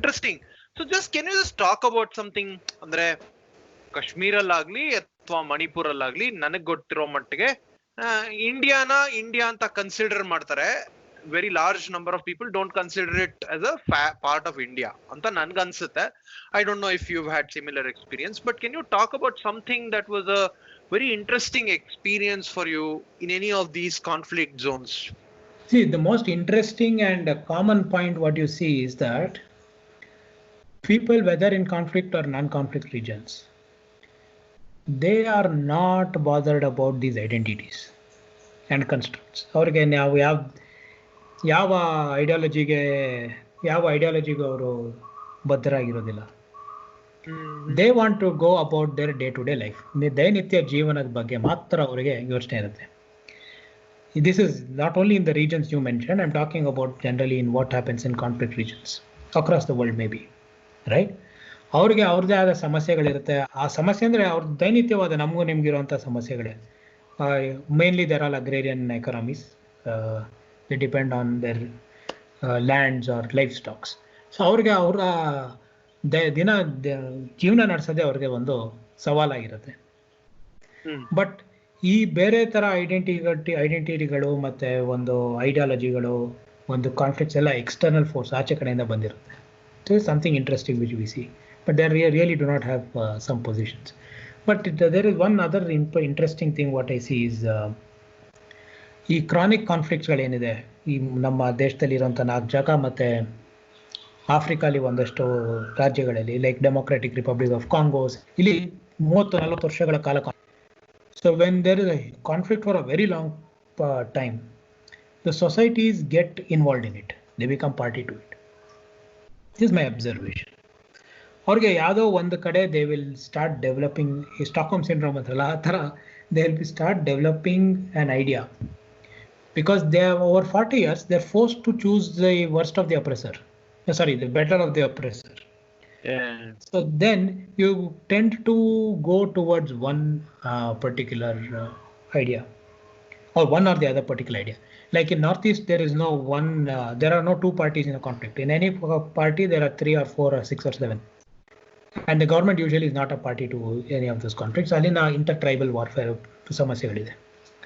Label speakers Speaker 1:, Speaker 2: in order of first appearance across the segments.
Speaker 1: interesting. So just can you just talk about something ಅಂದ್ರೆ ಕಾಶ್ಮೀರಲ್ಲಾಗ್ಲಿ ಅಥವಾ ಮಣಿಪುರಲ್ಲಾಗ್ಲಿ ನನಗ್ ಗೊತ್ತಿರೋ ಮಟ್ಟಿಗೆ ಇಂಡಿಯಾ ಅಂತ ಕನ್ಸಿಡರ್ ಮಾಡ್ತಾರೆ. Very large number of people don't consider it as a part of India ಅಂತ ನನ್ಗನ್ಸುತ್ತೆ. I don't know if you had similar experience, but can you talk about something that was a very interesting experience for you in any of these conflict zones?
Speaker 2: See, the most interesting and common point what you see is that people, whether in conflict or non-conflict regions, they are not bothered about these identities and constructs. ಅವ್ರಿಗೆ ನಾವು ಯಾವ ಐಡಿಯಾಲಜಿಗೆ ಅವರು ಬದ್ಧರಾಗಿರೋದಿಲ್ಲ. They want to go about their day-to-day life. ದೈನಿತ್ಯ ಜೀವನದ ಬಗ್ಗೆ ಮಾತ್ರ ಅವರಿಗೆ ಯೋಚನೆ ಇರುತ್ತೆ. This is not only in the regions you mentioned. I'm talking about generally in what happens in conflict regions across the world, maybe, right? ಅವ್ರಿಗೆ ಅವ್ರದ್ದೇ ಆದ ಸಮಸ್ಯೆಗಳಿರುತ್ತೆ. ಆ ಸಮಸ್ಯೆ ಅಂದರೆ ಅವ್ರ ದೈನಿತ್ಯವಾದ ನಮಗೂ ನಿಮ್ಗಿರುವಂಥ ಸಮಸ್ಯೆಗಳೇ. Mainly there are agrarian economies. They depend on their lands or livestock. So ಅವ್ರಿಗೆ ಅವರ ದಿನ ಜೀವನ ನಡೆಸೋದೇ ಅವ್ರಿಗೆ ಒಂದು ಸವಾಲಾಗಿರುತ್ತೆ. ಬಟ್ ಈ ಬೇರೆ ಥರ ಐಡೆಂಟಿಟಿಗಳು ಮತ್ತು ಒಂದು ಐಡಿಯಾಲಜಿಗಳು, ಒಂದು ಕಾನ್ಫ್ಲಿಕ್ಟ್ಸ್ ಎಲ್ಲ ಎಕ್ಸ್ಟರ್ನಲ್ ಫೋರ್ಸ್ ಆಚೆ ಕಡೆಯಿಂದ ಬಂದಿರುತ್ತೆ. It is something interesting which we see, but they really do not have some positions. But there is one other interesting thing what I see is ಈ ಕ್ರಾನಿಕ್ ಕಾನ್ಫ್ಲಿಕ್ಟ್ಸ್ಗಳೇನಿದೆ ಈ ನಮ್ಮ ದೇಶದಲ್ಲಿ ಇರೋಂಥ 4 ಜಾಗ ಮತ್ತು ಆಫ್ರಿಕಾಲಿ ಒಂದಷ್ಟು ರಾಜ್ಯಗಳಲ್ಲಿ, like democratic republic of Congos, ಇಲ್ಲಿ 30-40 ವರ್ಷಗಳ ಕಾಲ. So when there is a conflict for a very long time, the societies get involved in it, they become party to it. This my observation. ಅವ್ರಿಗೆ ಯಾವುದೋ ಒಂದು ಕಡೆ ದೇ ವಿಲ್ ಸ್ಟಾರ್ಟ್ ಡೆವಲಪಿಂಗ್, ಈ Stockholm syndrome ಅಂತಾರಲ್ಲ ಆ ಥರ, they will start developing an idea. Because they have over 40 years, they're forced to choose the worst of the oppressor. The better of the oppressor.
Speaker 1: Yeah.
Speaker 2: So then you tend to go towards one particular idea, or one or the other particular idea. Like in Northeast, there is no one, there are no 2 parties in a conflict. In any party, there are 3 or 4 or 6 or 7. And the government usually is not a party to any of those conflicts. Alina inter-tribal warfare samasyagalide,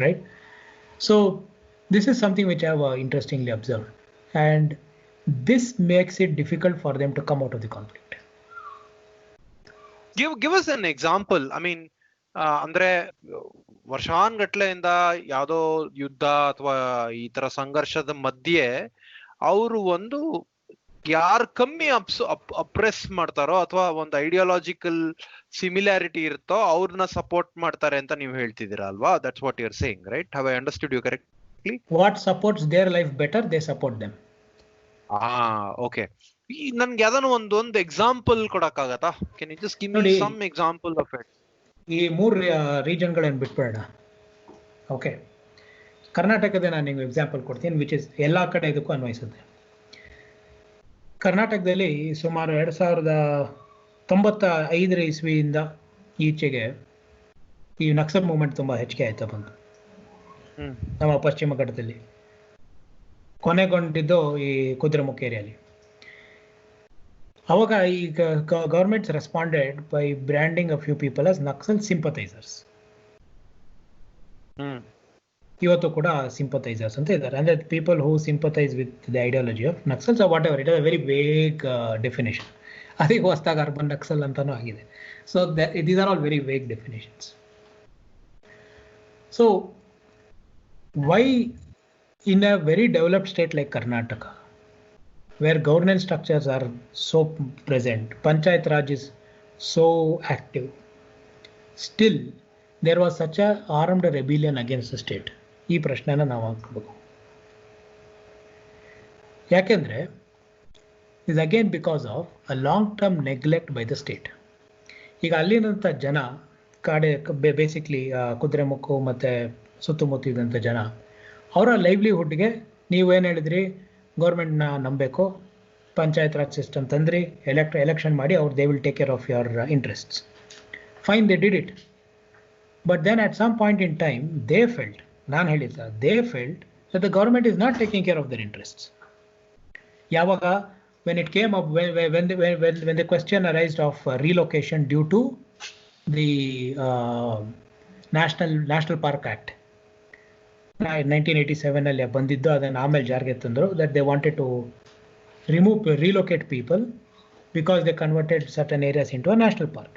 Speaker 2: right? So this is something which I have interestingly observed, and this makes it difficult for them to come out of the conflict.
Speaker 1: Give us an example. I mean, ಅಂದ್ರೆ ವರ್ಷಾನ್ಗಟ್ಲೆಯಿಂದ ಯಾವುದೋ ಯುದ್ಧ ಅಥವಾ ಈ ತರ ಸಂಘರ್ಷದ ಮಧ್ಯೆ ಅವರು ಒಂದು ಯಾರು ಕಮ್ಮಿ ಅಪ್ರೆಸ್ ಮಾಡ್ತಾರೋ ಅಥವಾ ಒಂದು ಐಡಿಯಾಲಜಿಕಲ್ ಸಿಮಿಲಾರಿಟಿ ಇರುತ್ತೋ ಅವ್ರನ್ನ ಸಪೋರ್ಟ್ ಮಾಡ್ತಾರೆ ಅಂತ ನೀವು ಹೇಳ್ತಿದ್ದೀರಾ ಅಲ್ವಾ? That's what you are saying, right? Have I understood you correct?
Speaker 2: What supports their life better, they support them.
Speaker 1: Okay. ನನ್ಗೆ ಯಾವ್ದಾನ ಒಂದು example ಕೊಡಕ್ಕಾಗತ್ತಾ? Can you just give me some example of it?
Speaker 2: ಈ 3 ರೀಜನ್ಗಳನ್ನು ಬಿಟ್ಬೇಡ. Okay, ಕರ್ನಾಟಕದ ನಾನು ನಿಮ್ಗೆ example ಕೊಡ್ತೀನಿ, which is ಎಲ್ಲ ಕಡೆ ಇದಕ್ಕೂ ಅನ್ವಯಿಸುತ್ತೆ. ಕರ್ನಾಟಕದಲ್ಲಿ ಸುಮಾರು 2095 ಇಸ್ವಿಯಿಂದ ಈಚೆಗೆ ಈ ನಕ್ಸಲ್ ಮೂವ್ಮೆಂಟ್ ತುಂಬ ಹೆಚ್ಚಿಗೆ ಆಯ್ತಾ ಬಂತು ನಮ್ಮ ಪಶ್ಚಿಮ ಘಟ್ಟದಲ್ಲಿ. ಕೊನೆಗೊಂಡಿದ್ದು ಈ ಕುದ್ರೆಮುಖ ಏರಿಯಲ್ಲಿ. ಅವಾಗ ಈಗ governments responded by branding a few people as naxal sympathizers. ಇವತ್ತು ಕೂಡ ಸಿಂಪಥೈಸರ್ಸ್ ಅಂತ ಇದ್ದಾರೆ. ಅಂದ್ರೆ people who sympathize with the ideology of naxals are whatever. It is a very vague definition. ಅದಕ್ಕೆ ಹೊಸದಾಗಿ ಅರ್ಬನ್ ನಕ್ಸಲ್ ಅಂತಾನೂ ಆಗಿದೆ. So these are all very vague definitions. So why in a very developed state like Karnataka, where governance structures are so present, Panchayat Raj is so active, still there was such a armed rebellion against the state? ಈ ಪ್ರಶ್ನೆನ ನಾವು ಹಾಕಬೇಕು. ಯಾಕೆಂದ್ರೆ is again because of a long term neglect by the state. ಈಗ ಅಲ್ಲಿನಂಥ ಜನ basically Kudremukh ಮತ್ತೆ ಸುತ್ತಮುತ್ತಿದಂಥ ಜನ, ಅವರ ಲೈವ್ಲಿಹುಡ್ಗೆ ನೀವೇನು ಹೇಳಿದ್ರಿ, ಗೌರ್ಮೆಂಟ್ನ ನಂಬಬೇಕು, ಪಂಚಾಯತ್ ರಾಜ್ ಸಿಸ್ಟಮ್ ತಂದ್ರಿ, ಎಲೆಕ್ಷನ್ ಮಾಡಿ ಅವ್ರು they will take care of your interests. Fine, they did it. But then at some point in time they felt, ನಾನು ಹೇಳಿದ್ದ, they felt that the government is not taking care of their interests. ಯಾವಾಗ when it came up, when the question arose of relocation due to the National Park Act, 1987 ಅಲ್ಲಿ ಬಂದಿದ್ದು, ಅದನ್ನು ಆಮೇಲೆ ಜಾರಿಗೆ ತಂದರು, that they wanted to relocate people because they converted certain areas into a national park.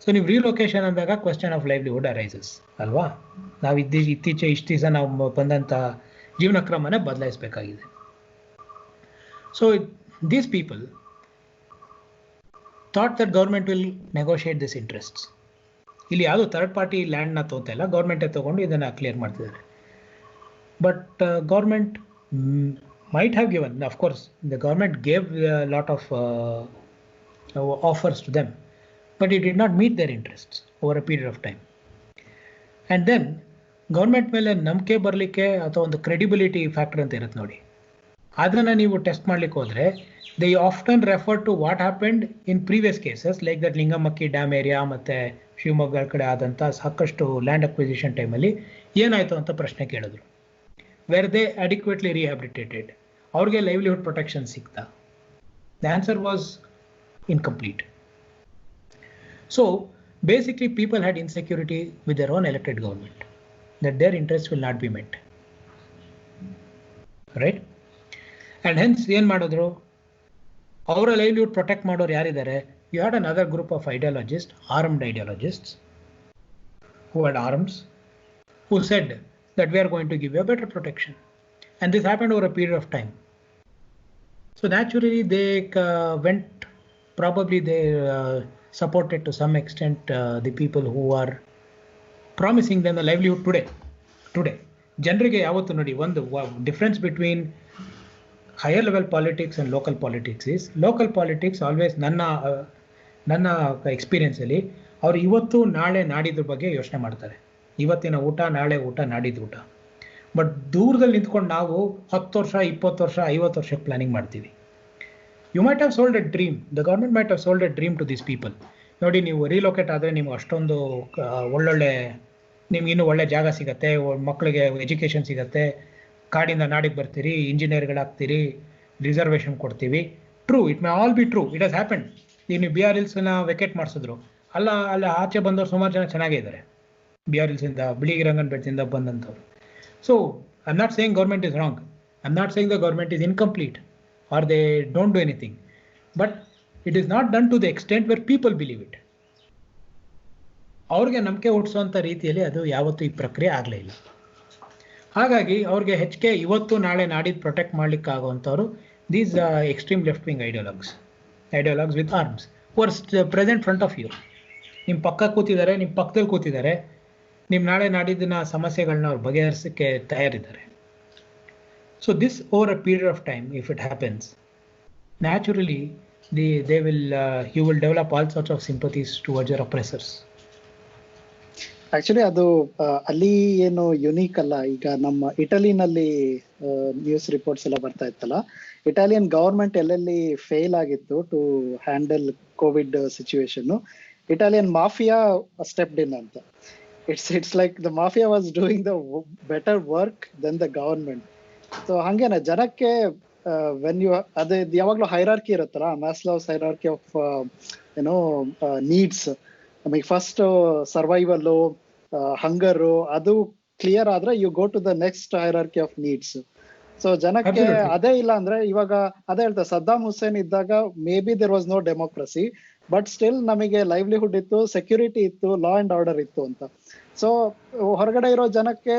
Speaker 2: So ನೀವು relocation ಅಂದಾಗ question of livelihood arises ಅಲ್ವಾ? ನಾವು ಇತ್ತೀಚೆ ಇಷ್ಟು ದಿವಸ ನಾವು ಬಂದಂಥ ಜೀವನ ಕ್ರಮನೇ ಬದಲಾಯಿಸಬೇಕಾಗಿದೆ. So these people thought that government will negotiate this interests. ಇಲ್ಲಿ ಯಾವುದೋ ಥರ್ಡ್ ಪಾರ್ಟಿ ಲ್ಯಾಂಡ್ನ ತೋತಾ ಇಲ್ಲ, ಗೌರ್ಮೆಂಟೇ ತೊಗೊಂಡು ಇದನ್ನು ಕ್ಲಿಯರ್ ಮಾಡ್ತಿದ್ದಾರೆ. But government might have given, of course, the government gave a lot of offers to them, but it did not meet their interests over a period of time. And then government ಮೇಲೆ ನಂಬಿಕೆ ಬರಲಿಕ್ಕೆ ಅಥವಾ ಒಂದು credibility factor ಅಂತ ಇರುತ್ತೆ ನೋಡಿ, ಅದನ್ನು ನೀವು ಟೆಸ್ಟ್ ಮಾಡ್ಲಿಕ್ಕೆ ಹೋದರೆ they often refer to what happened in previous cases like that Linganamakki dam area ಮತ್ತು ಶಿವಮೊಗ್ಗ ಕಡೆ ಆದಂಥ ಸಾಕಷ್ಟು ಲ್ಯಾಂಡ್ ಅಕ್ವಿಸಿಷನ್ ಟೈಮಲ್ಲಿ ಏನಾಯಿತು ಅಂತ ಪ್ರಶ್ನೆ ಕೇಳಿದ್ರು. ವೇರ್ ದೇ ಅಡಿಕ್ವೇಟ್ಲಿ ರಿಹ್ಯಾಬಿಲಿಟೇಟೆಡ್, ಅವ್ರಿಗೆ ಲೈವ್ಲಿಹುಡ್ ಪ್ರೊಟೆಕ್ಷನ್ ಸಿಗ್ತಾ? The answer was incomplete. So basically people had insecurity with their own elected government, that their interests will not be met, right? And hence ಏನು ಮಾಡಿದ್ರು, ಅವರ ಲೈವ್ಲಿಹುಡ್ ಪ್ರೊಟೆಕ್ಟ್ ಮಾಡೋರು ಯಾರಿದ್ದಾರೆ? You had another group of ideologists, armed ideologists, who had arms, who said that we are going to give you a better protection. And this happened over a period of time. So naturally they went, probably they supported to some extent the people who are promising them a livelihood today. ಜನರಿಗೆ ಯಾವತ್ತು ನೋಡಿ, ಒಂದು difference between higher level politics and local politics is, local politics always ನನ್ನ ಎಕ್ಸ್ಪೀರಿಯನ್ಸಲ್ಲಿ ಅವ್ರು ಇವತ್ತು ನಾಳೆ ನಾಡಿದ್ರ ಬಗ್ಗೆ ಯೋಚನೆ ಮಾಡ್ತಾರೆ. ಇವತ್ತಿನ ಊಟ, ನಾಳೆ ಊಟ, ನಾಡಿದ್ದು ಊಟ. ಬಟ್ ದೂರದಲ್ಲಿ ನಿಂತ್ಕೊಂಡು ನಾವು 10 ವರ್ಷ, 20 ವರ್ಷ, 50 ವರ್ಷಕ್ಕೆ ಪ್ಲಾನಿಂಗ್ ಮಾಡ್ತೀವಿ. You might have sold a dream, the government might have sold a dream to these people. ನೋಡಿ, ನೀವು ರಿಲೋಕೇಟ್ ಆದರೆ ನಿಮ್ಗೆ ಅಷ್ಟೊಂದು ಒಳ್ಳೊಳ್ಳೆ, ನಿಮ್ಗೆ ಇನ್ನೂ ಒಳ್ಳೆ ಜಾಗ ಸಿಗುತ್ತೆ, ಮಕ್ಕಳಿಗೆ ಎಜುಕೇಷನ್ ಸಿಗುತ್ತೆ, ಕಾಡಿಂದ ನಾಡಿಗೆ ಬರ್ತೀರಿ, ಇಂಜಿನಿಯರ್ಗಳಾಗ್ತೀರಿ, ರಿಸರ್ವೇಷನ್ ಕೊಡ್ತೀವಿ. True, it may all be true, it has happened. ಈಗ ನೀವು BR ಹಿಲ್ಸ್ನ ವೆಕೇಟ್ ಮಾಡಿಸಿದ್ರು, ಅಲ್ಲಿ ಆಚೆ ಬಂದವರು ಸುಮಾರು ಜನ ಚೆನ್ನಾಗೇ ಇದ್ದಾರೆ, BR ಹಿಲ್ಸಿಂದ, ಬಿಳಿಗಿರಂಗನ ಬೆಟ್ಟದಿಂದ ಬಂದಂಥವ್ರು. So I am not saying government is wrong, I am not saying the government is incomplete or they don't do anything, but it is not done to the extent where people believe it. ಅವ್ರಿಗೆ ನಂಬಿಕೆ ಹುಟ್ಟಿಸೋಂಥ ರೀತಿಯಲ್ಲಿ ಅದು ಯಾವತ್ತೂ ಈ ಪ್ರಕ್ರಿಯೆ ಆಗಲೇ ಇಲ್ಲ. ಹಾಗಾಗಿ ಅವ್ರಿಗೆ ಹೆಚ್ಚಿಗೆ ಇವತ್ತು ನಾಳೆ ನಾಡಿದ್ದು ಪ್ರೊಟೆಕ್ಟ್ ಮಾಡ್ಲಿಕ್ಕೆ ಆಗುವಂಥವ್ರು these extreme left wing ideologues with arms were present front of you. ನಿಮ್ಮ ಪಕ್ಕ ಕೂತಿದ್ದಾರೆ, ನಿಮ್ಮ ಪಕ್ಕದಲ್ಲಿ ಕೂತಿದ್ದಾರೆ, ನಿಮ್ಮ ನಾಳೆ ನಾಡಿದ್ದಿನ ಸಮಸ್ಯೆಗಳನ್ನ ಅವ್ರು ಬಗೆಹರಿಸೋಕ್ಕೆ ತಯಾರಿದ್ದಾರೆ. So this over a period of time, if it happens, naturally you will develop all sorts of sympathies towards your oppressors.
Speaker 3: Actually ಅದು ಅಲ್ಲಿ ಏನು ಯುನೀಕ್ ಅಲ್ಲ. ಈಗ ನಮ್ಮ ಇಟಲಿನಲ್ಲಿ ನ್ಯೂಸ್ ರಿಪೋರ್ಟ್ಸ್ ಎಲ್ಲ ಬರ್ತಾ ಇತ್ತಲ್ಲ, ಇಟಾಲಿಯನ್ ಗವರ್ಮೆಂಟ್ ಎಲ್ಲೆಲ್ಲಿ ಫೇಲ್ ಆಗಿತ್ತು to handle covid situation, Italian mafia stepped in ಅಂತ. It's like the mafia was doing the better work then the government. So ಹಂಗೇನೆ ಜನಕ್ಕೆ ವೆನ್ ಯು ಅದೇ ಯಾವಾಗ್ಲೂ ಹೈರಾರ್ಕಿ ಇರುತ್ತಲ್ಲ, ಮ್ಯಾಸ್ಲೋವ್ಸ್ ಹೈರಾರ್ಕಿ ಆಫ್ ನೀಡ್ಸ್. ನಮಗೆ first survival, hunger ಅದು clear ಆದ್ರೆ you go to the next hierarchy of needs. So ಜನಕ್ಕೆ ಅದೇ ಇಲ್ಲ ಅಂದ್ರೆ, ಇವಾಗ ಅದೇ ಹೇಳ್ತಾರೆ, ಸದ್ದಾಂ ಹುಸೇನ್ ಇದ್ದಾಗ may be there was no democracy, but still ನಮಗೆ ಲೈವ್ಲಿಹುಡ್ ಇತ್ತು, ಸೆಕ್ಯೂರಿಟಿ ಇತ್ತು, ಲಾ ಅಂಡ್ ಆರ್ಡರ್ ಇತ್ತು ಅಂತ. ಸೊ ಹೊರಗಡೆ ಇರೋ ಜನಕ್ಕೆ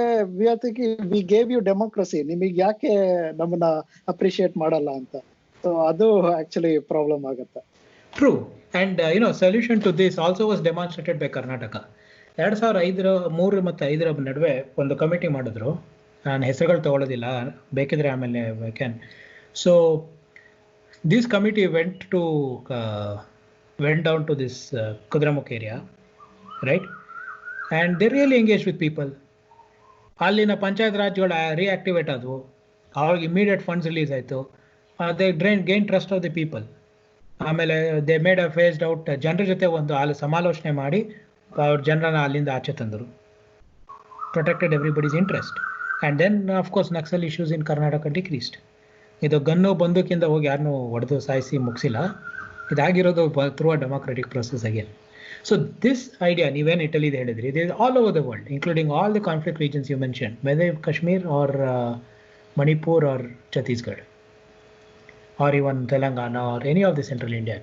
Speaker 3: ವಿ ಗೇವ್ ಯು ಡೆಮೋಕ್ರಸಿ, ನಿಮಗೆ ಯಾಕೆ ನಮ್ಮನ್ನ ಅಪ್ರಿಶಿಯೇಟ್ ಮಾಡಲ್ಲ ಅಂತ. ಸೊ ಅದು ಆಕ್ಚುಲಿ ಪ್ರಾಬ್ಲಮ್ ಆಗುತ್ತೆ.
Speaker 2: True, and solution to this also was demonstrated by Karnataka. 2003 ಮತ್ತು 2005 ನಡುವೆ ಒಂದು ಕಮಿಟಿ ಮಾಡಿದ್ರು. ನಾನು ಹೆಸರುಗಳು ತಗೊಳ್ಳೋದಿಲ್ಲ, ಬೇಕಿದ್ರೆ ಆಮೇಲೆ can. So this committee went down to this Kudramukh area, right? And they really engaged with people. ಅಲ್ಲಿನ ಪಂಚಾಯತ್ ರಾಜ್ಗಳು ರಿಯಾಕ್ಟಿವೇಟ್ ಆದವು, ಅವ್ರಿಗೆ ಇಮಿಡಿಯೇಟ್ ಫಂಡ್ಸ್ ರಿಲೀಸ್ ಆಯಿತು, they gain trust of the people. ಆಮೇಲೆ they made a phased out, ಜನರ ಜೊತೆ ಒಂದು ಸಮಾಲೋಚನೆ ಮಾಡಿ ಅವ್ರ ಜನರನ್ನ ಅಲ್ಲಿಂದ ಆಚೆ ತಂದರು, protected everybody's interest. And then of course naxal issues in Karnataka decreased. ಇದು ಗನ್ನು ಬಂದೂಕಿಂದ ಹೋಗಿ ಯಾರನ್ನೂ ಹೊಡೆದು ಸಾಯಿಸಿ ಮುಗಿಸಿಲ್ಲ. ಇದಾಗಿರೋದು through a democratic process again. So this idea ನೀವೇನು ಇಟಲಿದು ಹೇಳಿದ್ರಿ, ಇದು all over the world, including all the conflict regions you mention, whether Kashmir or Manipur or Chhattisgarh or even Telangana or any of the central India.